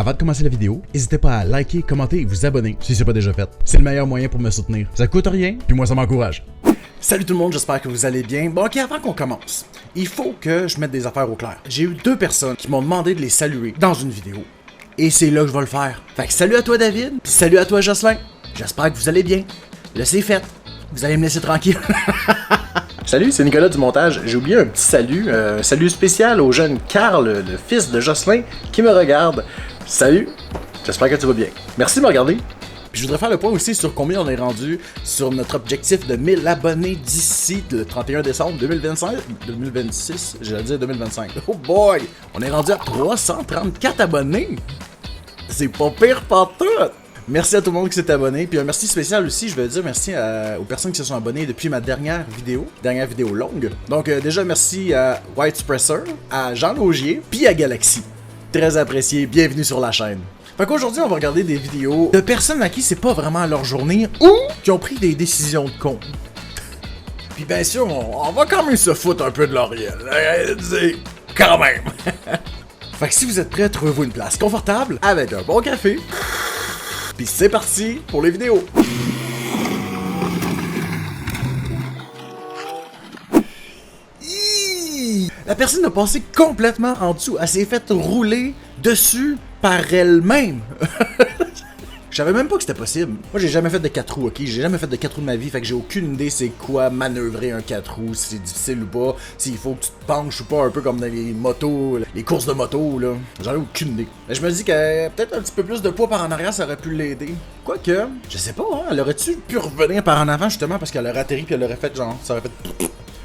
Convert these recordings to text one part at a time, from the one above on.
Avant de commencer la vidéo, n'hésitez pas à liker, commenter et vous abonner si ce n'est pas déjà fait. C'est le meilleur moyen pour me soutenir. Ça coûte rien, puis moi ça m'encourage. Salut tout le monde, j'espère que vous allez bien. Bon ok, avant qu'on commence, il faut que je mette des affaires au clair. J'ai eu 2 personnes qui m'ont demandé de les saluer dans une vidéo. Et c'est là que je vais le faire. Fait que salut à toi David, puis salut à toi Jocelyn. J'espère que vous allez bien. Là c'est fait. Vous allez me laisser tranquille. Salut, c'est Nicolas du montage. J'ai oublié un petit salut. Salut spécial au jeune Carl, le fils de Jocelyn, qui me regarde. Salut, j'espère que tu vas bien. Merci de me regarder. Puis je voudrais faire le point aussi sur combien on est rendu sur notre objectif de 1000 abonnés d'ici le 31 décembre 2026, j'allais dire 2025. Oh boy! On est rendu à 334 abonnés! C'est pas pire partout! Merci à tout le monde qui s'est abonné, puis un merci spécial aussi, je veux dire merci aux personnes qui se sont abonnées depuis ma dernière vidéo longue. Donc déjà merci à White Spresser, à Jean Laugier, puis à Galaxy. Très apprécié, bienvenue sur la chaîne. Fait qu'aujourd'hui, on va regarder des vidéos de personnes à qui c'est pas vraiment leur journée ou qui ont pris des décisions de con. Puis bien sûr, on va quand même se foutre un peu de l'Oriel. Quand même. Fait que si vous êtes prêts, trouvez-vous une place confortable avec un bon café. Puis c'est parti pour les vidéos. La personne a passé complètement en dessous. Elle s'est faite rouler dessus par elle-même. Je savais même pas que c'était possible. Moi, j'ai jamais fait de 4 roues, ok? J'ai jamais fait de 4 roues de ma vie, fait que j'ai aucune idée c'est quoi manœuvrer un 4 roues, si c'est difficile ou pas, s'il faut que tu te penches ou pas, un peu comme dans les motos, les courses de moto, là. J'en ai aucune idée. Mais je me dis que peut-être un petit peu plus de poids par en arrière, ça aurait pu l'aider. Quoique, je sais pas, hein? Elle aurait-tu pu revenir par en avant, justement, parce qu'elle aurait atterri puis elle aurait fait genre, ça aurait fait...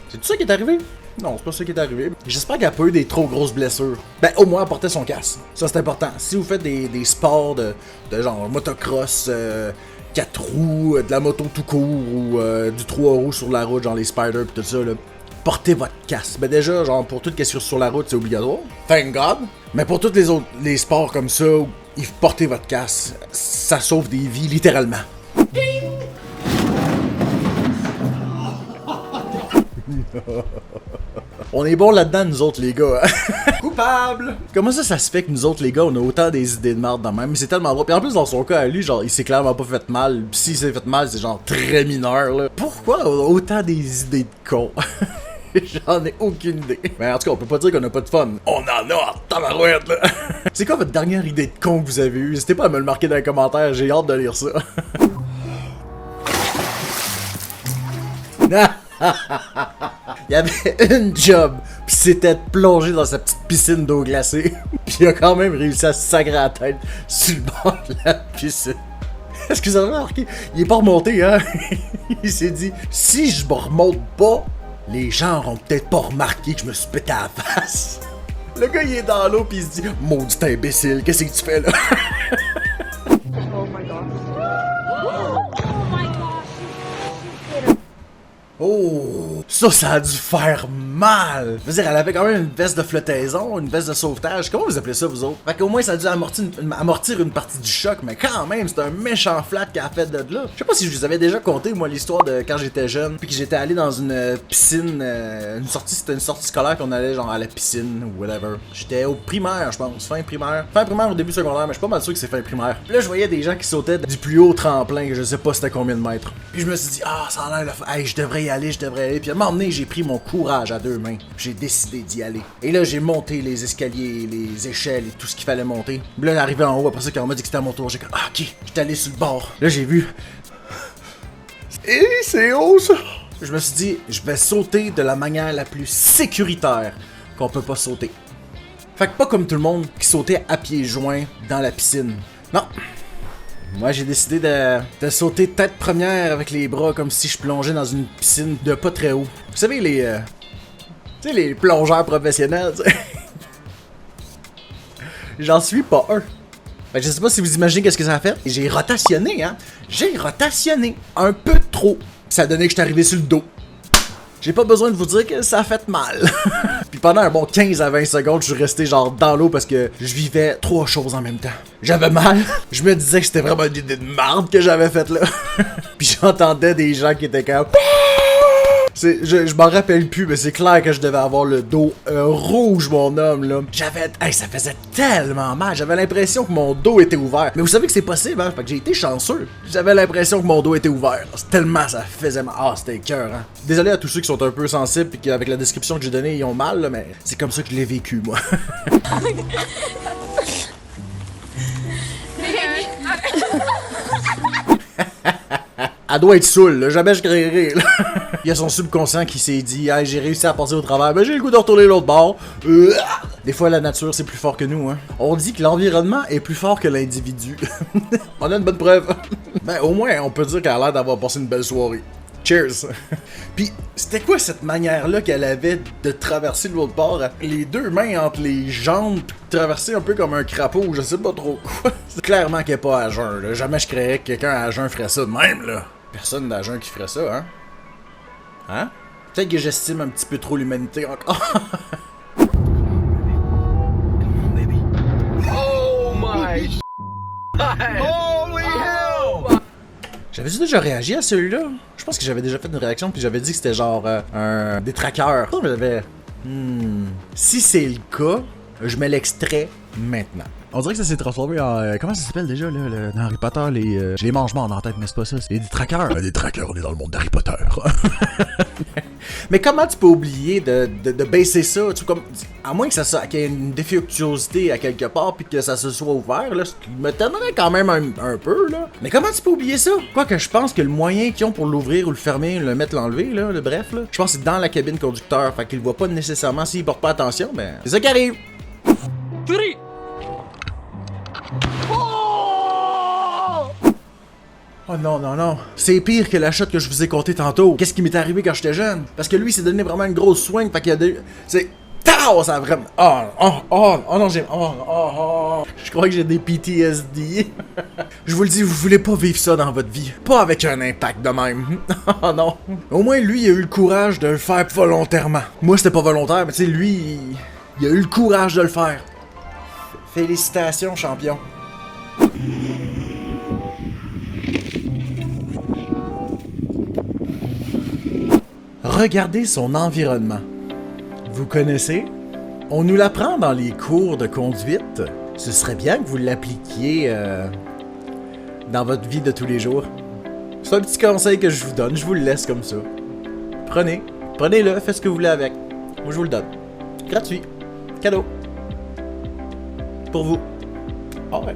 C'est tout ça qui est arrivé? Non, c'est pas ça qui est arrivé. J'espère qu'elle a pas eu des trop grosses blessures. Ben, au moins, elle portait son casque. Ça, c'est important. Si vous faites des sports de genre motocross, 4 roues, de la moto tout court ou du 3 roues sur la route, genre les spiders pis tout ça, là, portez votre casque. Ben, déjà, genre, pour tout ce qui est sur la route, c'est obligatoire. Thank God. Mais pour tous les autres les sports comme ça, il faut porter votre casque. Ça sauve des vies, littéralement. On est bons là-dedans, nous autres, les gars. Coupable! Comment ça se fait que nous autres, les gars, on a autant des idées de merde dans même? C'est tellement drôle. Puis en plus, dans son cas, à lui, genre, il s'est clairement pas fait mal. Puis s'il s'est fait mal, c'est genre très mineur, là. Pourquoi on a autant des idées de cons? J'en ai aucune idée. Mais en tout cas, on peut pas dire qu'on a pas de fun. On en a en tabarouette, là. C'est quoi votre dernière idée de con que vous avez eue? N'hésitez pas à me le marquer dans les commentaires, j'ai hâte de lire ça. Il y avait une job, pis c'était de plonger dans sa petite piscine d'eau glacée. Pis il a quand même réussi à se sacrer la tête sur le bord de la piscine. Est-ce que vous avez remarqué? Il est pas remonté, hein? Il s'est dit, si je me remonte pas, les gens auront peut-être pas remarqué que je me suis pété à la face. Le gars, il est dans l'eau pis il se dit, maudit imbécile, qu'est-ce que tu fais là? Oh my god. Oh, ça a dû faire mal. Je veux dire, elle avait quand même une veste de flottaison, une veste de sauvetage. Comment vous appelez ça, vous autres? Fait qu'au moins, ça a dû amortir une partie du choc, mais quand même, c'est un méchant flat qu'elle a fait de là. Je sais pas si je vous avais déjà conté, moi, l'histoire de quand j'étais jeune, puis que j'étais allé dans une piscine, c'était une sortie scolaire, puis on allait genre à la piscine ou whatever. J'étais au primaire, je pense, fin primaire au début secondaire, mais je suis pas mal sûr que c'est fin primaire. Puis là, je voyais des gens qui sautaient du plus haut tremplin, que je sais pas c'était combien de mètres. Puis je me suis dit, ah, ça a l'air, hey, je devrais y aller. Puis à un moment donné, j'ai pris mon courage à 2 mains. J'ai décidé d'y aller. Et là, j'ai monté les escaliers, les échelles et tout ce qu'il fallait monter. Puis là, arrivé en haut, après ça, quand on m'a dit que c'était à mon tour, j'ai dit, ah, ok, j'étais allé sur le bord. Là, j'ai vu. Et c'est haut, ça! Je me suis dit, je vais sauter de la manière la plus sécuritaire qu'on peut pas sauter. Fait que pas comme tout le monde qui sautait à pieds joints dans la piscine. Non! Moi, j'ai décidé de sauter tête première avec les bras comme si je plongeais dans une piscine de pas très haut. Vous savez, tu sais, les plongeurs professionnels, tu sais. J'en suis pas un. Fait que je sais pas si vous imaginez qu'est-ce que ça a fait. J'ai rotationné, hein. J'ai rotationné. Un peu trop. Ça a donné que je suis arrivé sur le dos. J'ai pas besoin de vous dire que ça a fait mal. Puis pendant un bon 15 à 20 secondes, je suis resté genre dans l'eau parce que je vivais 3 choses en même temps. J'avais mal, je me disais que c'était vraiment une idée de merde que j'avais faite là. Puis j'entendais des gens qui étaient comme... Je m'en rappelle plus, mais c'est clair que je devais avoir le dos rouge, mon homme, là. Ça faisait tellement mal. J'avais l'impression que mon dos était ouvert. Mais vous savez que c'est possible, hein? Fait que j'ai été chanceux. J'avais l'impression que mon dos était ouvert. Tellement ça faisait mal. Ah, c'était écœurant, hein? Désolé à tous ceux qui sont un peu sensibles et qui, avec la description que j'ai donnée, ils ont mal, là, mais c'est comme ça que je l'ai vécu, moi. Elle doit être saoule, là. Jamais je créerai, là. Il y a son subconscient qui s'est dit, hey, j'ai réussi à passer au travers, mais j'ai le goût de retourner l'autre bord. Des fois, la nature, c'est plus fort que nous, hein. On dit que l'environnement est plus fort que l'individu. On a une bonne preuve. Ben, au moins, on peut dire qu'elle a l'air d'avoir passé une belle soirée. Cheers! Puis, c'était quoi cette manière-là qu'elle avait de traverser de l'autre bord? Les deux mains entre les jambes, pis traverser un peu comme un crapaud, je sais pas trop quoi. C'est clairement qu'elle est pas à jeun, là. Jamais je créerais que quelqu'un à jeun ferait ça de même, là. Personne à jeun qui ferait ça, hein? Hein? Peut-être que j'estime un petit peu trop l'humanité encore. Oh my Holy hell! J'avais-tu déjà réagi à celui-là? Je pense que j'avais déjà fait une réaction puis j'avais dit que c'était genre un détraqueur. J'avais... Si c'est le cas, je mets l'extrait maintenant. On dirait que ça s'est transformé en... comment ça s'appelle déjà, là, dans Harry Potter, les... J'ai les mangements en tête, mais c'est pas ça, c'est des détraqueurs. Des détraqueurs, on est dans le monde d'Harry Potter. Mais comment tu peux oublier de baisser ça? Tu comme, à moins que qu'il y ait une défectuosité à quelque part puis que ça se soit ouvert, là, ce qui me t'aimerait quand même un peu, là. Mais comment tu peux oublier ça? Quoique je pense que le moyen qu'ils ont pour l'ouvrir ou le fermer, le mettre, l'enlever, là, le bref, là, je pense que c'est dans la cabine conducteur, fait qu'il le voit pas nécessairement s'il porte pas attention, mais c'est ça qui arrive. Oh non, non, non. C'est pire que la shot que je vous ai conté tantôt. Qu'est-ce qui m'est arrivé quand j'étais jeune? Parce que lui, il s'est donné vraiment une grosse swing, fait qu'il y a des... C'est... Tao! Ça a vraiment... Oh non, j'ai... Je crois que j'ai des PTSD. Je vous le dis, vous voulez pas vivre ça dans votre vie. Pas avec un impact de même. Oh non. Au moins, lui, il a eu le courage de le faire volontairement. Moi, c'était pas volontaire, mais tu sais, lui, il a eu le courage de le faire. Félicitations, champion. Regardez son environnement. Vous connaissez? On nous l'apprend dans les cours de conduite. Ce serait bien que vous l'appliquiez dans votre vie de tous les jours. C'est un petit conseil que je vous donne, je vous le laisse comme ça. Prenez-le, faites ce que vous voulez avec. Moi je vous le donne. Gratuit. Cadeau. Pour vous. Ah ouais.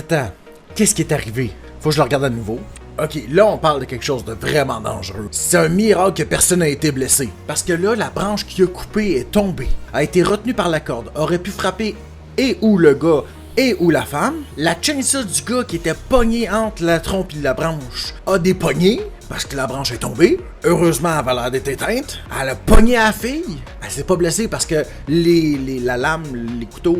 Attends, qu'est-ce qui est arrivé? Faut que je le regarde à nouveau. Ok, là on parle de quelque chose de vraiment dangereux. C'est un miracle que personne n'a été blessé. Parce que là, la branche qui a coupé est tombée, a été retenue par la corde, aurait pu frapper et ou le gars et ou la femme. La chainsaw du gars qui était pogné entre la trompe et la branche a dépogné parce que la branche est tombée. Heureusement, elle avait l'air d'être éteinte. Elle a pogné à la fille. Elle s'est pas blessée parce que la lame, les couteaux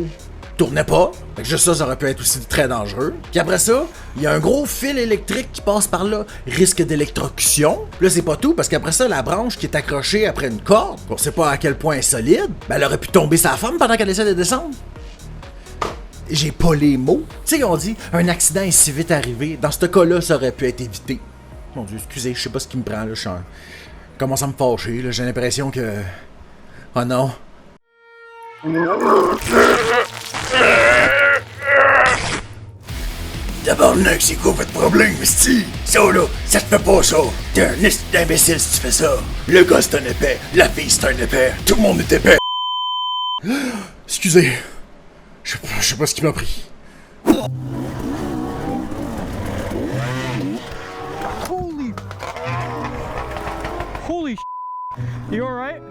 tournait pas. Fait que juste ça aurait pu être aussi très dangereux. Puis après ça, il y a un gros fil électrique qui passe par là. Risque d'électrocution. Là, c'est pas tout, parce qu'après ça, la branche qui est accrochée après une corde, on sait pas à quel point elle est solide, ben elle aurait pu tomber sa femme pendant qu'elle essaie de descendre. J'ai pas les mots. Tu sais, on dit, un accident est si vite arrivé. Dans ce cas-là, ça aurait pu être évité. Mon Dieu, excusez, je sais pas ce qui me prend, là. Je commence à me fâcher, là. J'ai l'impression que... Oh non. Tabarnak, c'est quoi votre problème, esti? Ça là, ça te fait pas ça. T'es un esti d'imbécile si tu fais ça. Le gars c'est un épais, la fille c'est un épais, tout le monde est épais. Excusez, je sais pas ce qui m'a pris. Holy You alright?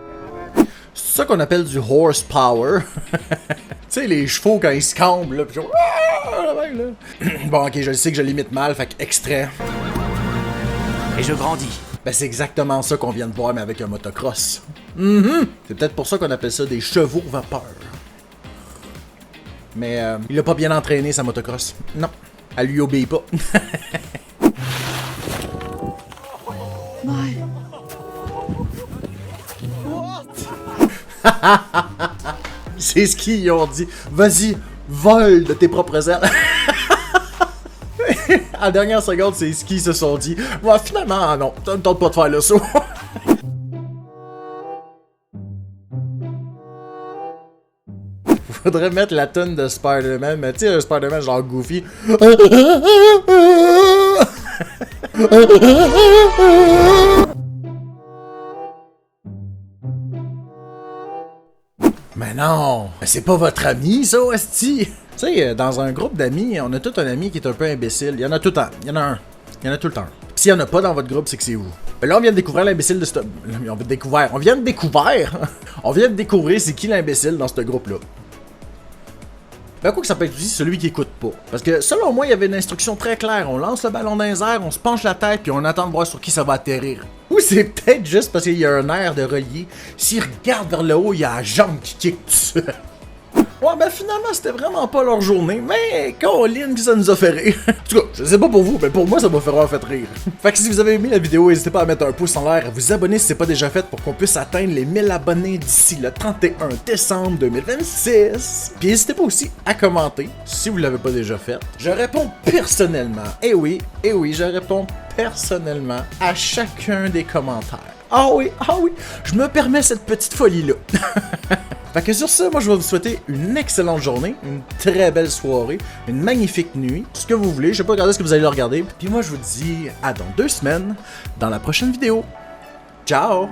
C'est ça qu'on appelle du horsepower. Tu sais, les chevaux quand ils se cambrent, là, pis genre... Bon, ok, je sais que je l'imite mal, fait que extrait. Et je grandis. Ben, c'est exactement ça qu'on vient de voir, mais avec un motocross. C'est peut-être pour ça qu'on appelle ça des chevaux vapeur. Mais il a pas bien entraîné sa motocross. Non, elle lui obéit pas. C'est ce qu'ils ont dit. Vas-y, vole de tes propres ailes. À la dernière seconde, c'est ce qu'ils se sont dit. Bon, finalement, non, ça me tente pas de faire le saut. Faudrait mettre la tonne de Spider-Man, mais tu sais, un Spider-Man genre Goofy. Mais non, c'est pas votre ami, ça, esti. Tu sais, dans un groupe d'amis, on a tout un ami qui est un peu imbécile. Il y en a tout le temps. Il y en a un. Il y en a tout le temps. Pis s'il y en a pas dans votre groupe, c'est que c'est vous. Ben là, on vient de découvrir l'imbécile de ce... On vient de découvrir c'est qui l'imbécile dans ce groupe-là. Ben quoi que ça peut être aussi celui qui écoute pas. Parce que selon moi, il y avait une instruction très claire. On lance le ballon dans les airs, on se penche la tête, puis on attend de voir sur qui ça va atterrir. Ou c'est peut-être juste parce qu'il y a un air de relier. S'il regarde vers le haut, il y a la jambe qui kick dessus. Ouais, ben finalement, c'était vraiment pas leur journée, mais Colin, que ça nous a fait rire. En tout cas, je sais pas pour vous, mais pour moi, ça m'a fait rire. Fait que si vous avez aimé la vidéo, n'hésitez pas à mettre un pouce en l'air, à vous abonner si c'est pas déjà fait pour qu'on puisse atteindre les 1000 abonnés d'ici le 31 décembre 2026. Puis n'hésitez pas aussi à commenter si vous l'avez pas déjà fait. Je réponds personnellement, et oui, je réponds personnellement à chacun des commentaires. Ah oui, je me permets cette petite folie-là. Fait que sur ça, moi je vais vous souhaiter une excellente journée, une très belle soirée, une magnifique nuit, ce que vous voulez, je sais pas quand est-ce que vous allez le regarder. Puis moi je vous dis à dans 2 semaines, dans la prochaine vidéo. Ciao!